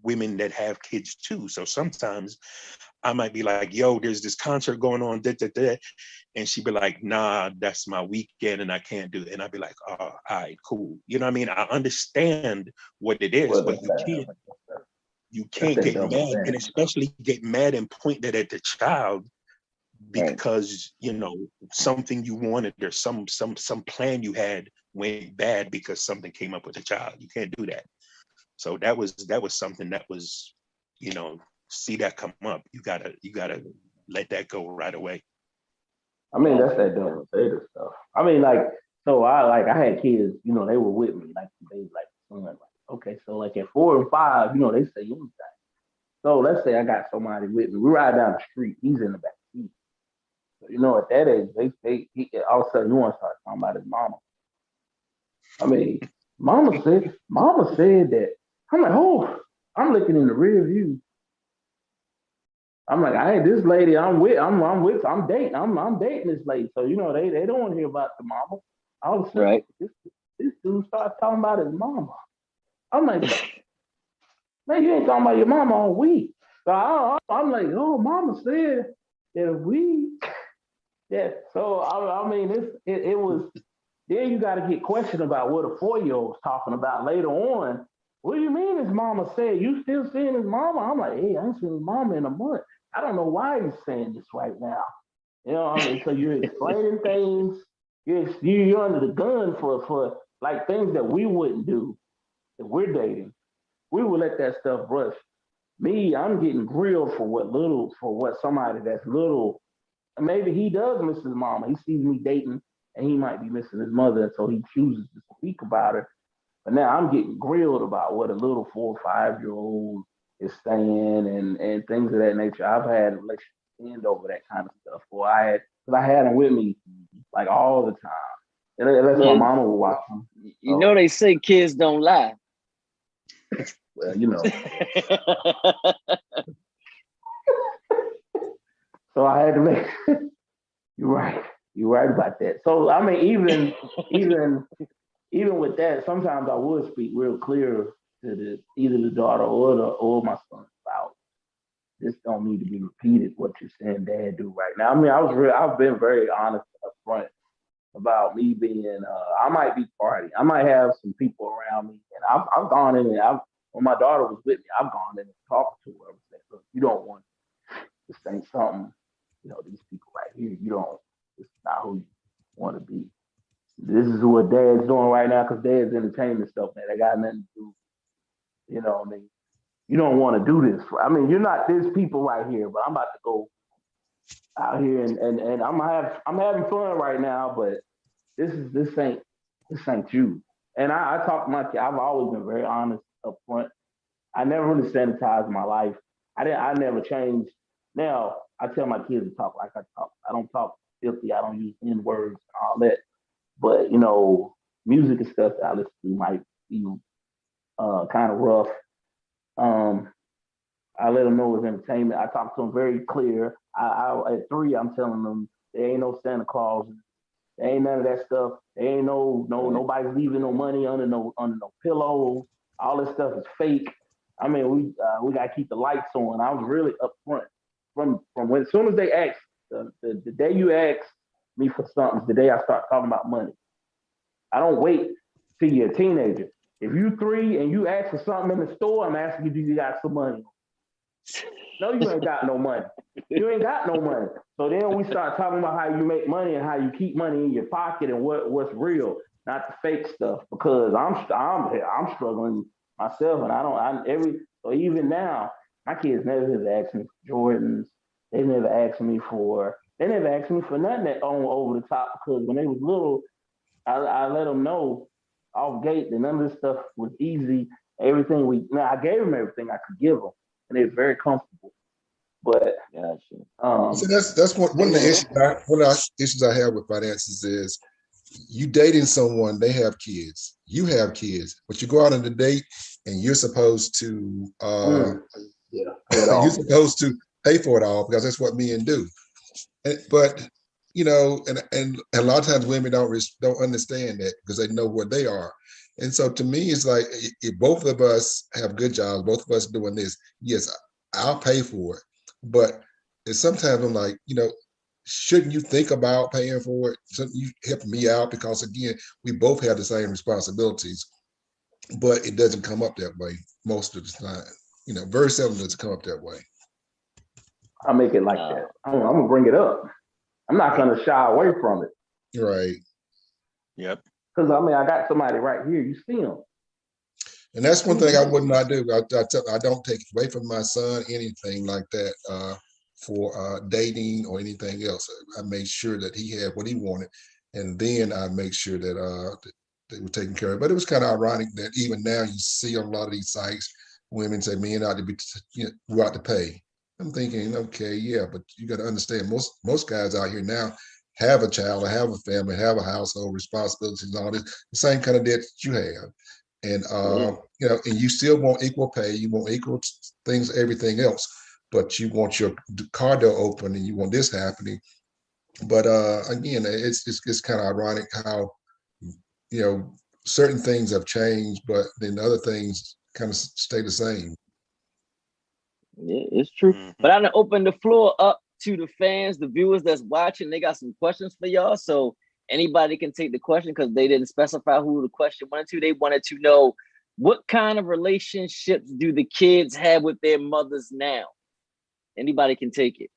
Speaker 4: women that have kids too. So sometimes I might be like, yo, there's this concert going on, da, da, da. And she'd be like, nah, that's my weekend and I can't do it. And I'd be like, oh, all right, cool. You know what I mean? I understand what it is,
Speaker 2: well,
Speaker 4: but you
Speaker 2: that's
Speaker 4: can't
Speaker 2: that
Speaker 4: get
Speaker 2: double
Speaker 4: mad, and
Speaker 2: standard.
Speaker 4: especially get mad and point that at the child
Speaker 1: Right.
Speaker 4: because you know something you wanted or some plan you had went bad because something came up with the child. You can't do that. So that was something that was, you know, see that come up. You gotta let that go right away.
Speaker 2: I mean, that's that double standard stuff. I mean, like, so I had kids, you know, they were with me, like they like, son, like, okay, so like at 4 and 5, you know, they say anything. So let's say I got somebody with me. We ride down the street. He's in the back seat. So, you know, at that age, all of a sudden you want to start talking about his mama. I mean, mama said that. I'm like, oh, I'm looking in the rear view. I'm like, I ain't this lady. I'm dating. I'm dating this lady. So you know, they don't want to hear about the mama. All of a sudden,
Speaker 1: Right.
Speaker 2: this dude starts talking about his mama. I'm like, man, you ain't talking about your mama all week. So I'm like, oh, mama said that we, yeah. So I mean, it was. Then you got to get questioned about what a 4-year old was talking about later on. What do you mean his mama said? You still seeing his mama? I'm like, hey, I ain't seen his mama in a month. I don't know why he's saying this right now. You know what I mean? So you're explaining things. You're under the gun for like things that we wouldn't do if we're dating. We would let that stuff brush. Me, I'm getting grilled for what somebody that's little. Maybe he does miss his mama. He sees me dating and he might be missing his mother, and so he chooses to speak about her. But now I'm getting grilled about what a little 4 or 5 year old is saying and things of that nature. I've had relationships end over that kind of stuff. Because I had them with me like all the time. And unless my
Speaker 1: Well,
Speaker 2: mama would watch them.
Speaker 1: you know
Speaker 2: So,
Speaker 1: they say kids don't lie.
Speaker 2: well, you know. So I had to make. You're right. You're right about that. So I mean, even with that, sometimes I would speak real clear to either the daughter or my son about this don't need to be repeated. What you're saying, Dad, do right now. I mean, I've been very honest up front about me being. I might be party. I might have some people around me, and I've gone in and when my daughter was with me, I've gone in and talked to her and said, look, you don't want to say something. You know, these people right here, you don't. It's not who you want to be. This is what Dad's doing right now because Dad's entertaining stuff, man. They got nothing to do. You know, what I mean, you don't want to do this. I mean, you're not this people right here, but I'm about to go out here and I'm having fun right now, but this ain't you. And I talk to my kid. I've always been very honest up front. I never really sanitized my life. I never changed. Now I tell my kids to talk like I talk. I don't talk filthy. I don't use N words and all that. But you know, music and stuff that I listen to might be kind of rough. Um, I let them know it's entertainment. I talk to them very clear. At 3, I'm telling them there ain't no Santa Claus. There ain't none of that stuff. There ain't nobody's leaving no money under no pillow. All this stuff is fake. I mean, we gotta keep the lights on. I was really upfront from when as soon as they asked the day you ask me for something, the day I start talking about money. I don't wait till you're a teenager. If you 3 and you ask for something in the store, I'm asking you, do you got some money? No, you ain't got no money. You ain't got no money. So then we start talking about how you make money and how you keep money in your pocket and what's real, not the fake stuff. Because I'm struggling myself, and so even now, my kids never have asked me for Jordans. They never asked me for nothing that on over the top because when they was little, I let them know off gate that none of this stuff was easy. I gave them everything I could give them, and they're very comfortable. But
Speaker 3: So that's one of the issues. One of the issues I have with finances is you dating someone, they have kids, you have kids, but you go out on a date and you're supposed to
Speaker 2: yeah,
Speaker 3: you're supposed to pay for it all because that's what men do. But and a lot of times women don't understand that because they know where they are. And so to me, it's like if both of us have good jobs, both of us doing this, yes, I'll pay for it. But sometimes I'm like, shouldn't you think about paying for it? Shouldn't you help me out? Because again, we both have the same responsibilities, but it doesn't come up that way most of the time. Very seldom does it come up that way.
Speaker 2: I make it like that. I'm gonna bring it up. I'm not gonna shy away from it.
Speaker 3: Right.
Speaker 4: Yep.
Speaker 2: Because I got somebody right here. You see them.
Speaker 3: And that's one thing I would not do. I don't take away from my son anything like that for dating or anything else. I made sure that he had what he wanted, and then I make sure that they were taken care of. But it was kind of ironic that even now you see on a lot of these sites, women say men ought to be, we ought to pay. I'm thinking, okay, yeah, but you got to understand most guys out here now have a child, or have a family, have a household responsibilities, and all this, the same kind of debt that you have. And and you still want equal pay, you want equal things, everything else, but you want your car door open and you want this happening. But again, it's kind of ironic how certain things have changed, but then other things kind of stay the same.
Speaker 1: Yeah, it's true. But I'm gonna open the floor up to the fans, the viewers that's watching. They got some questions for y'all. So anybody can take the question because they didn't specify who the question wanted to. They wanted to know what kind of relationships do the kids have with their mothers now? Anybody can take it.